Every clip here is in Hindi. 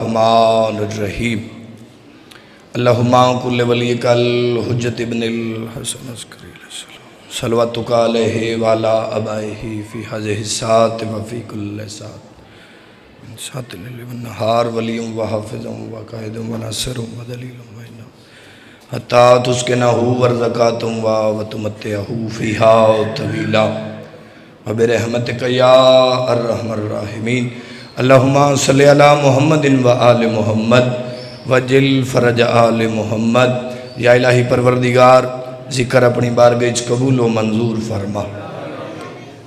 रहीम अल्लाहुम्मा कुल्ले वली कल हुज्जत इब्निल हसन अस्करी सलवातुका अलैहि वाला अबाइही फी हाज़िहि सात व फी कुल्li सात मिन सातिल लैल वन नहार वलियुम व हाफ़िज़ुम व काइदुम व नासिरुम व दलीलुम व इन्ना हत्ता तुस्किनहु वरज़क़ातुम व तुमत्तिअहु फ़ीहा तवीला व बिरहमतिका या अर्रहमर राहिमीन अल्लाहुम्मा सल्लि अला मुहम्मदिन व आले मुहम्मद वजिल फ़रज आले मुहम्मद। या इलाही परवरदिगार ज़िक्र अपनी बारगाह च कबूल व मंजूर फरमा।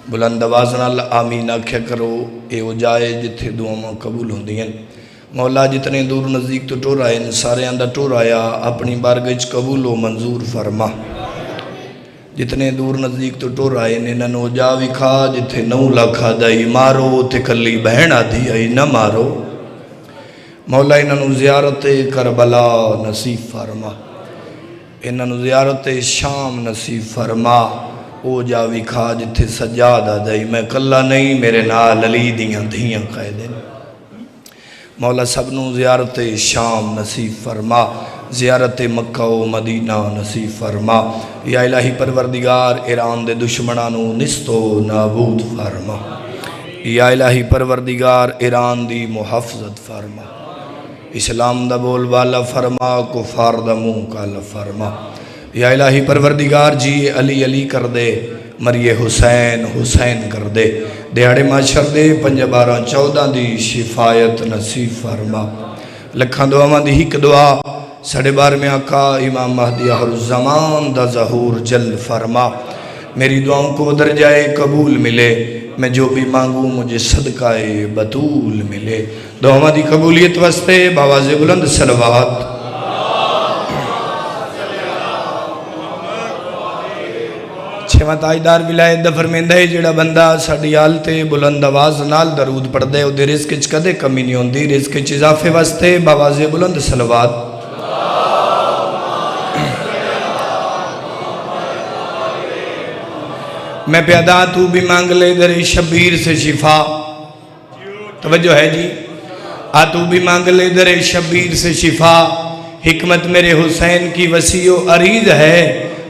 बुलंद आवाज़ नाल आमीन आख्या करो। ये वो जाए जिथे दुआवां कबूल होंदियां। मौला जितने दूर नज़दीक तो टोर आए सारियां दा टोर आया अपनी बारगाह च कबूल व मंजूर फरमा। जितने दूर नज़दीक तो टोर आए ने इन्हों जा विखा जिथे 9 लाख आदाई मारो ते कली बहन आदि आई न मारो। मौला इन्हों ज़ियारत करबला नसीब फरमा। इन्हों ज़ियारत शाम नसीब फरमा। ओ जा विखा जिथे सजाद आदाई मैं कला नहीं मेरे नाल अली दियां धियां कायदे। मौला सबनों ज़ियारत शाम नसीब फरमा। ज़ियारत मक्का व मदीना नसीब फरमा। या इलाही परवरदिगार ईरान दे दुश्मनां नूं निस्तो नाबूद फरमा। या इलाही परवरदिगार ईरान दी मुहफ़्ज़त फरमा। इस्लाम दा बोल वाला फरमा कुफार दा मुँह काला फरमा। या इलाही परवरदिगार जी अली अली कर दे मरिए हुसैन हुसैन कर दे। दिहाड़े माशर दे 5 12 14 दी शिफायत नसीब फरमा। लखां दुआवां दी हिक दुआ साढ़े 12वें आका इमाम महदी आखिरुज़्ज़मान दा ज़हूर जल फरमा। मेरी दुआओं को दर्जाए कबूल मिले। मैं जो भी मांगूँ मुझे सदकाए बतूल मिले। दुआवां दी कबूलियत वास्ते बावाज़े बुलंद सलवात। छेवां ताजदार विलायत दा फरमांदा है जिहड़ा बंदा साडी हालत बुलंद आवाज़ नाल दरूद पढ़दा है उहदे रिज़्क च कदे कमी नहीं होंदी। रिज़्क च इजाफे वास्ते बावाज़े बुलंद सलवात। मैं प्यादा तू भी मांग ले दरे शबीर से शिफा। तवज्जो है जी। आ तू भी मांग ले दरे शबीर से शिफा। हिकमत मेरे हुसैन की वसीओ अरीज है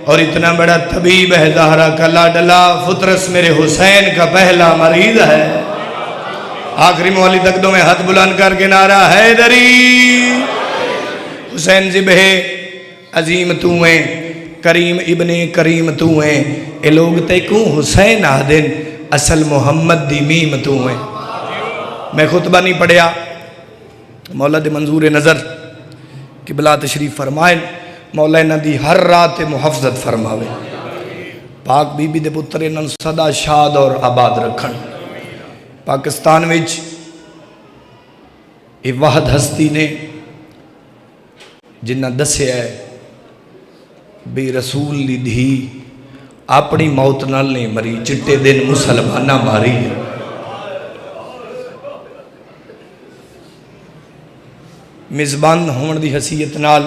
और इतना बड़ा तबीब है ज़हरा का लाडला। फुतरस मेरे हुसैन का पहला मरीज है। आखिरी मौली तक दो में हाथ बुलंद करके नारा हैदरी। हुसैन ज़िबहे अजीम तू है करीम इब्ने करीम तू है। ये लोग तेकू हुसैन आदिन असल मुहम्मद दी मीम तू है। मैं खुतबा नहीं पढ़िया मौला दे मंजूर नज़र किबला तशरीफ फरमाए। मौला इन्हां दी हर रात मुहफ़्ज़त फरमावे। पाक बीबी दे पुत्र इन्हां सदा शाद और आबाद रखन। पाकिस्तान विच ये वाहद हस्ती ने जिन्हां दस्सिया है भी रसूल दी धी अपनी मौत नाल नहीं मरी चिट्टे दिन मुसलमाना मारी है। मेज़बान होने की हसीयत नाल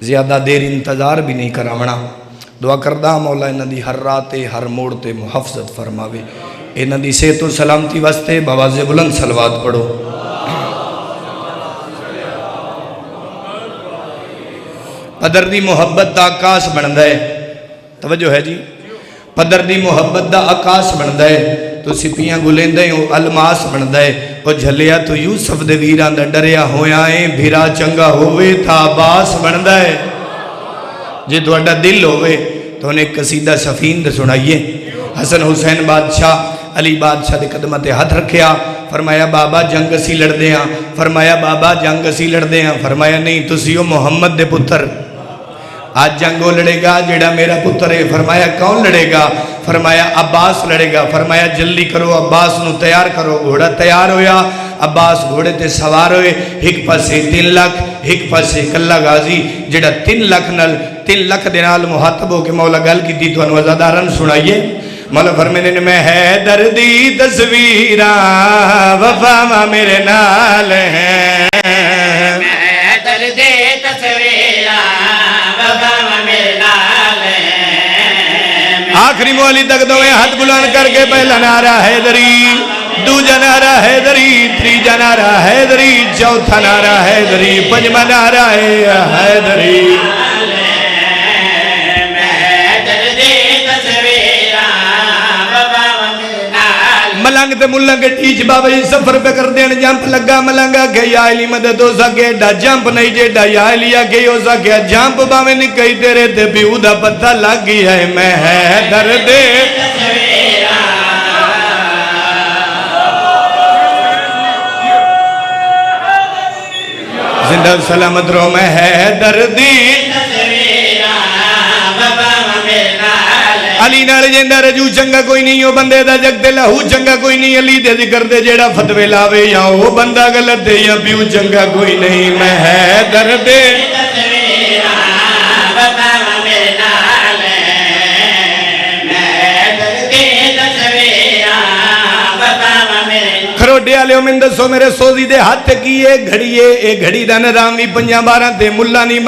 ज़्यादा देर इंतज़ार भी नहीं करावना। दुआ करदा मौला इन्हां दी हर रात हर मोड़ ते मुहफ़्ज़त फरमावे। इन्हां दी सेहत और सलामती वास्ते बावाज़े बुलंद सलवात पढ़ो। पदर दी मुहब्बत दा आकाश बनदा है। तवज्जो है जी। पदर दी मुहब्बत दा आकाश बनदा है। तो सिपियां गुलेंदे हो अलमास बनदा है। और झलिया तो यूसुफ दे वीरां दा डरिया होया है भिरा चंगा होवे ता अब्बास बनदा है। जे तुहाडा दिल होवे तो उन्हें कसीदा सफीन दे सुनाइए। हसन हुसैन बादशाह अली बादशाह के कदमां ते हाथ रखिया। फरमाया बाबा जंग असी लड़दे हाँ। फरमाया बाबा जंग असी लड़दे हाँ। फरमाया नहीं तुसी ओ मुहम्मद दे पुत्र। आज जंग वो लड़ेगा जेड़ा मेरा पुत्र है। फरमाया कौन लड़ेगा? फरमाया अब्बास लड़ेगा। फरमाया जल्दी करो अब्बास नू तैयार करो। घोड़ा तैयार होया। अब्बास घोड़े ते सवार होए। एक पासे 3 लाख एक पासे कला गाजी जेड़ा 3 लाख दे नाल मुहातब हो के मौला गल की तुहानू अज़ादारन सुनाइए। मौला फरमाने ने मैं हैदर दी तस्वीरां वफा मेरे नाल है। हैदर दे तस्वीरां आखिरी मौली तक दो हाथ बुलंद करके पहला नारा हैदरी। दूजा नारा हैदरी, तीजा नारा हैदरी, चौथा नारा हैदरी, पंजवा नारा हैदरी। मलंग ते मुलंग टीच बाबा जी सफर पे कर देन जंप लगा मलंगा के या अली मदद हो सके डा जंप नहीं जेडा या लिया के हो सके जंप बावे निकई तेरे ते प्यू दा पता लग गया है मैं है दर्द जिंदा सलामत रो मैं है दर्दी अली नाल जेंदा रजू चंगा कोई नहीं ओ बंदे दा जग ते लहू चंगा कोई नहीं अली दे जिक्र दे जेड़ा फतवे लावे या ओ बंदा गलत है या प्यू चंगा कोई नहीं मैं है दर्द खरोडे वाले मैंने दसो मेरे सोजी दे हाथ की ये घड़ी है ये घड़ी का निजाम भी 5-12 ते मुल्ला नहीं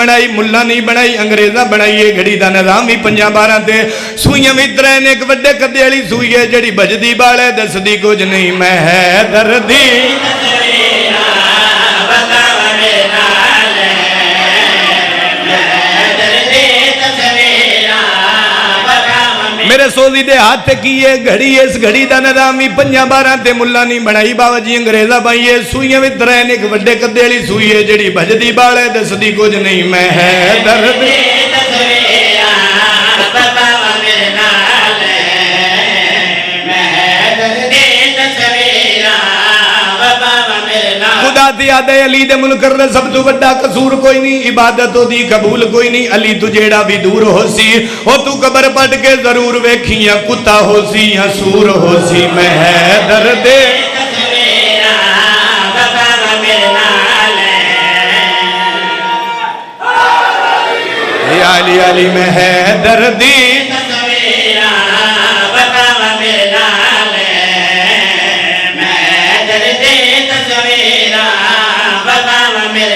बनाई अंग्रेजा बनाई ये घड़ी का निजाम भी 5-12 ते सूइयां भी 3 ने एक वड्डे कदे वाली सूई है जड़ी बजदी बाल है दसदी कुछ नहीं मैं है दर्दी मेरे सोजी दे हाथ की ये घड़ी है इस घड़ी का निजाम भी 5-12 ते मुल्ला नहीं बनाई बाबा जी अंग्रेजा भाई है सूइयां भी 3 ने एक वड्डे कदे वाली सूई है जड़ी भजदी बाल है दसदी कुछ नहीं मैं है दर्द खुदा दी आदे अली दे मुनकर दा सब तो बड़ा कसूर कोई नहीं इबादत ओदी कबूल कोई नहीं अली तू जेड़ा भी दूर होसी ओ तू कबर पट के जरूर वेखियां कुत्ता होसी या सूर होसी मैं है दर्द अली अली में है दर्दी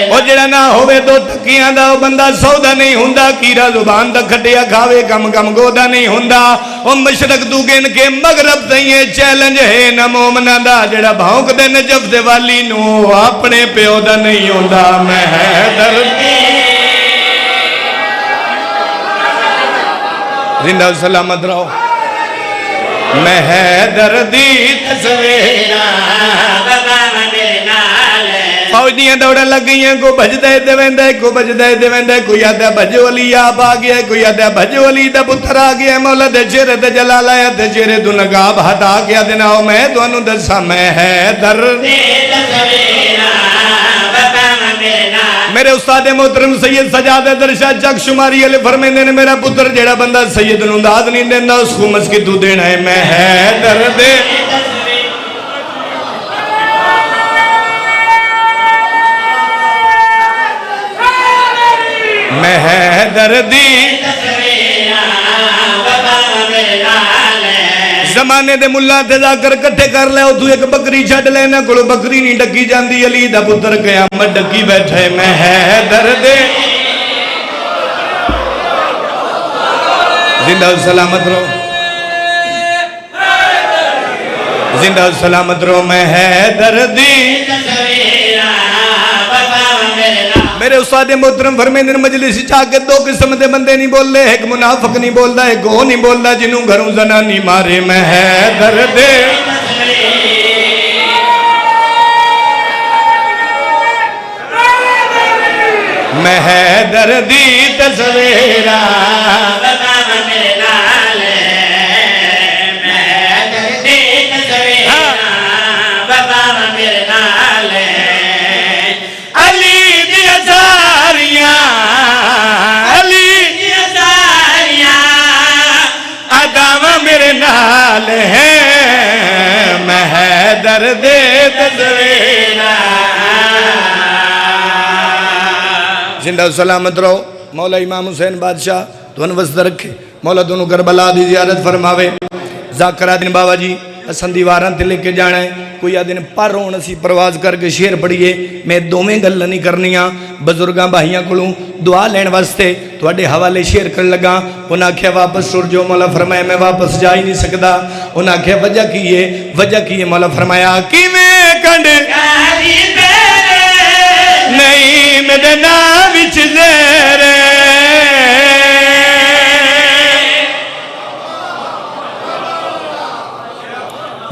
ओ जेड़ा ना होवे दो तकियां दा ओ बंदा सौदा नहीं हुंदा कीरा जुबान दा खटिया खावे कम कम गोदा नहीं हुंदा ओ मशरक तू गिन के मगरब तई चैलेंज है ना मोमना दा जेड़ा भौंक दे नजफ दे वाली नु अपने प्यो दा नहीं हुंदा मैं है दर्द जिंदा सलामत रहो मैं है दर्दी तस्वीरा फौजियां दौड़न लग गई को भजदा देवेंदा को भजदा देवेंदा कोई आदा भजो अली आप आ गया कोई आदा भजो अली दा पुत्र आ गया मौला दे चेहरे ते जलाल आया ते चेहरे तू नकाब हटा के देना मैं तुहानू दसा मैं है दर्द मेरे उस्ताद मोहतरम सैयद सजाद दरशा जग शुमारी अले फरमांदे ने मेरा पुत्र जेड़ा बंदा सैयद नू दाद नहीं देंदा उसको मस्जिद तू देना है मैं है दर्द मैं है दर्दी जमाने दे मुल्ला ते जाकर कट्ठे कर ले तू एक बकरी छड़ ले ना कोल बकरी नहीं डकी जाती अली दा पुत्र कयामत डकी बैठे मैं है दर्द जिंदा सलामत रहो जिंदा सलामत रहो मैं है दर्दी मेरे उस्ताद मोहतरम फरमांदे मजलिस जाके दो किस्म के बंदे नहीं बोलते एक मुनाफिक नहीं बोलता एक वो नहीं बोलता जिन्हों घरों जनानी मारे मैं है दर्द मैं है दर्दी तस्वीरा मेरे नाल है मैं है दर्द तस्वीरा जिंदा सलामत रहो मौला इमाम हुसैन बादशाह तुहानू वसद रखे मौला तुहानू करबला दी ज़ियारत फरमावे ज़ाकरा दिन बाबा जी असन दीवारां ते लेके जाना है कोई आदि ने पर हुण असीं प्रवास करके शेर पढ़िए मैं दोवें गल्लां नहीं करनियां बजुर्गां भाइयां कोलों दुआ लैण वास्ते तुहाडे हवाले शेर कर लगा उन्हें आख्या वापस सुर जो मौला फरमाया मैं वापस जा ही नहीं सकता उन्हें आख्या वजह की है मौला फरमाया किवें कंड नहीं मेरे नाम विच ज़ेर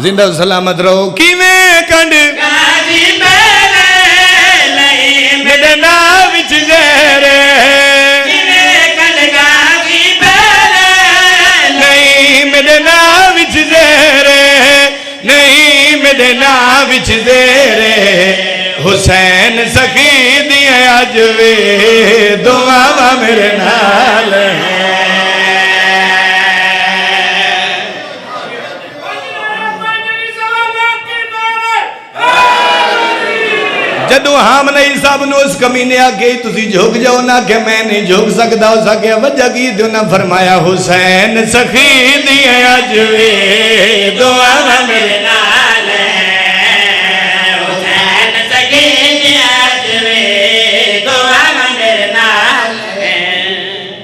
जिंदा सलामत रहो किवें कंड मेरे नाम विच ज़ेर नहीं मेरे नाम विच ज़ेर नहीं मेरे नाम विच ज़ेर हुसैन सखी दिया अज वे दुआवां मेरे नाल जदों हाम नहीं साहब ने उस कमीने आके तुसी झुक जाओ ना कि मैं नहीं झुक सकता हो सके वजह की उन्हें फरमाया हुसैन सखी दिया अज वे दुआवां मेरे नाल हुसैन सखी दिया अज वे दुआवां मेरे नाल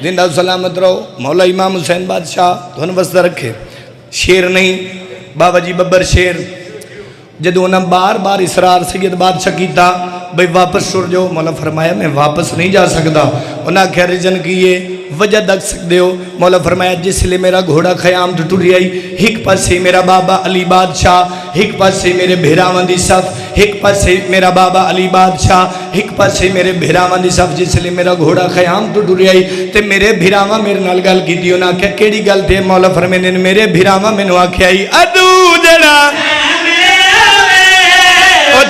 जिंदा सलामत रहो मौला इमाम हुसैन बादशाह तुहानू वसदा रखे शेर नहीं बाबा जी बब्बर शेर जदों उन्हें बार बार इसरार सैयद बादशाह किया भाई वापस सुर जाओ मौला फरमाया मैं वापस नहीं जा सकता उन्हें आख्या रिजन की है वजह दस सकते हो मौला फरमाया जिसले मेरा घोड़ा खयाम तो टुरी आई एक पासे मेरा बाबा अली बादशाह एक पासे मेरे भेरावां दी सफ एक पासे मेरा बाबा अली बादशाह एक पासे मेरे भेरावां दी सफ जिसले मेरा घोड़ा खयाम तो टुरी आई तो मेरे भेरावां मेरे नाल गल कीती उन्हें आख्या केड़ी गल ते मौला फरमाने ने मेरे भेरावां मैनू आख्या ही अदू जड़ा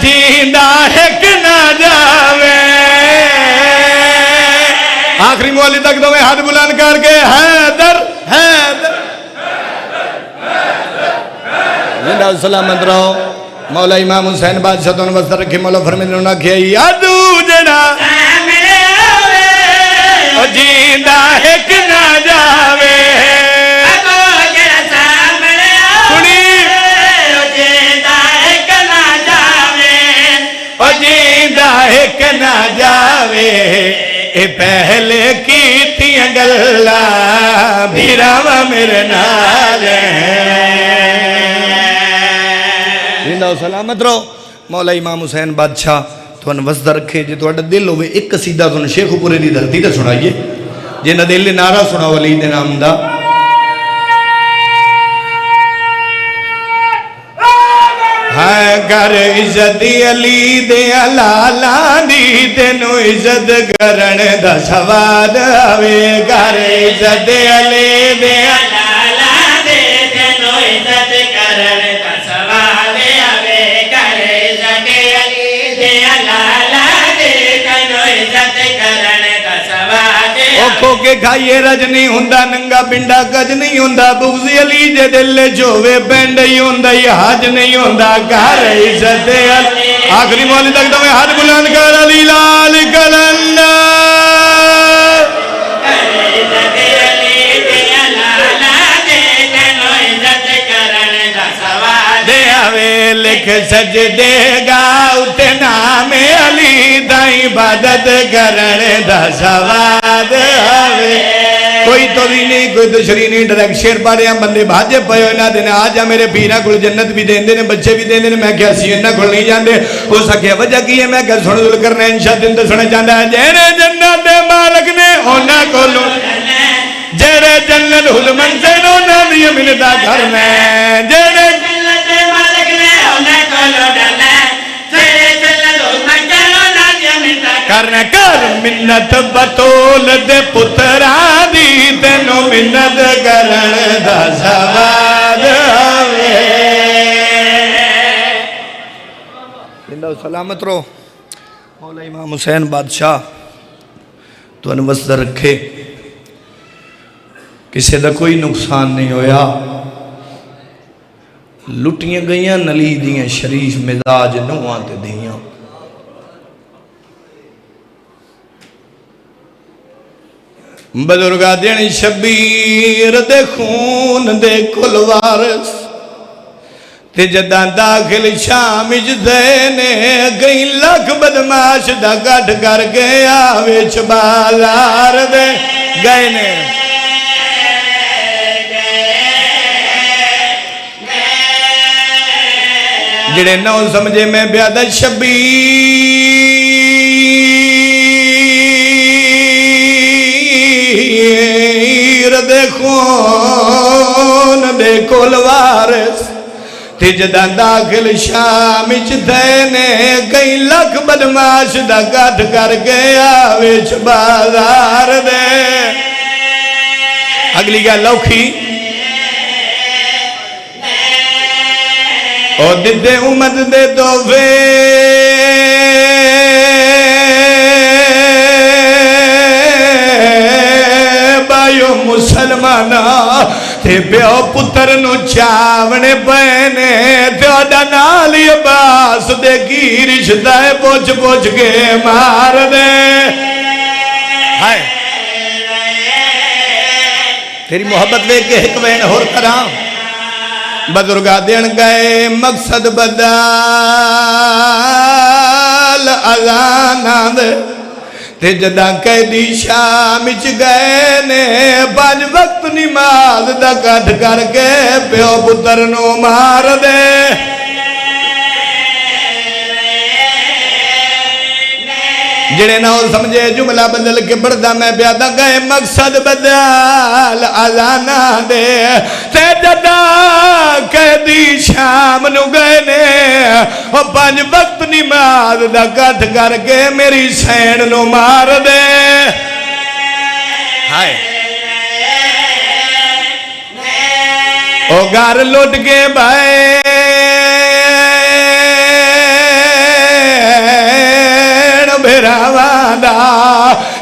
जींदा हिक ना जावे आखिरी मौली तक दो हाथ बुलंद करके हैदर हैदर जिंदा सलामत रहो मौला इमाम हुसैन बादशाह तो वस्ता रखे मौला फरमाने ने आख्या अदू जड़ा जींदा हिक ना जावे एक ना जावे ए पहले की गल्ला भीरावा मेरे नाल जिंदा सलामत रहो मौला इमाम हुसैन बादशाह तुहानू वसदा रखे जे तुहाडा दिल होवे एक कसीदा तुहानू शेखपुरे दी धरती ते सुनाइए जिन्ना दिल नारा सुना वली दे नाम दा कर इज्जत अली दे लाला दी तेनू इज्जत करन दा सवाद आवे कर इज्जत अली दे लाला दे तेनू इज्जत करन दा सवाद आवे कर इज्जत अली दे लाला दे तेनू इज्जत करन दा सवाद ओखो के खाइए रज नहीं हुंदा नंगा पिंडा गज नहीं हुंदा बुग़्ज़ अली दे दिल जोवे पिंड ही हुंदा हाज नहीं हुंदा घर इज्जत अली आखिरी मौली तक तो हाथ बुलंद कर अली लाल कलंदर इज्जत अली दे लाला दे तेनू इज्जत करन दा सवाद आवे लिख सजदे गा उते नाम अली दा इबादत करन दा सवाद आवे कोई तो भी नहीं कोई दुश्मनी नहीं डायरेक्ट शेर पा रहे बंदे भाजे पे इन्हों दिन आ जा मेरे पीर को जन्नत भी देंगे ने बच्चे भी देंगे मैं क्या सी इन्हों को नहीं जाते हो सके वजह की है मैं क्या सुन दुल करना इंशा दिन दसना चाहता है जेरे जन्नत दे मालक ने उन्होंने को जेरे जन्नत हुल मंजिल उन्होंने दी मिलता घर में जेरे जन्नत दे मालक ने उन्होंने को डरना जेरे जन्नत हुल मंजिल उन्होंने दी मिलता करना कर मिन्नत बतौल दे पुत्रा दी तेनू मिन्नत करन दा सवाद आवे जिंदा सलामत रहो मौला इमाम हुसैन बादशाह तुहानू वसदा रखे किसी का कोई नुकसान नहीं होया लुटियां गई नली दियां शरीफ मिजाज नूहां ते दियां बजुर्गा देनी शबीर दे खून दे कुल वारस ते जदा दाखिल शाम ने कई लख बदमाश दा कट करके विच बाजार दे गए ने। जिहड़े नौ समझे मैं ब्यादा शबीर दे खून दे कोल वारिस ते जदा दाखिल शाम ने कई लख बदमाश दा कट करके विच बाजार दे। अगली गल औखी ओ दिदे उम्मत दे तोहफे बायो मुसलमाना ते प्यो पुत्र नु चावने पैने तेरा नाल अब्बास दे की रिश्ता है पुछ पुछ के मार दे। हाय तेरी मोहब्बत वे के एक वैन होर करा बजुर्गा देन गए मकसद बदल अजाना दे ते जदा कैदी शाम गए ने 5 वक्त नमाज दा कट करके प्यो पुत्र नु मार दे। जिहड़े ना समझे जुमला बदल के पढ़दा मैं ब्यादा गए मकसद बदल अजाना दे ते जदा कैदी शाम नु गए ने 5 वक्त नमाज दा कट करके मेरी सैन नु मार दे। हाय ओ घर लुट के भाई भेरावादा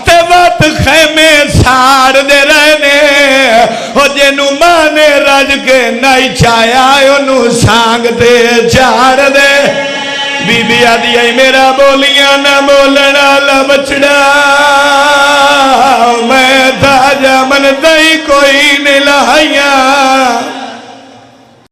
ते वत खेमे साड़ दे रहने ओ जेनू माने रज के नहीं चाया ओनू सांग ते चाड़ दे। बीबी आदि आई मेरा बोलियां ना बोलना ला बछड़ा मैं ताजा मन दई कोई नहीं लहाई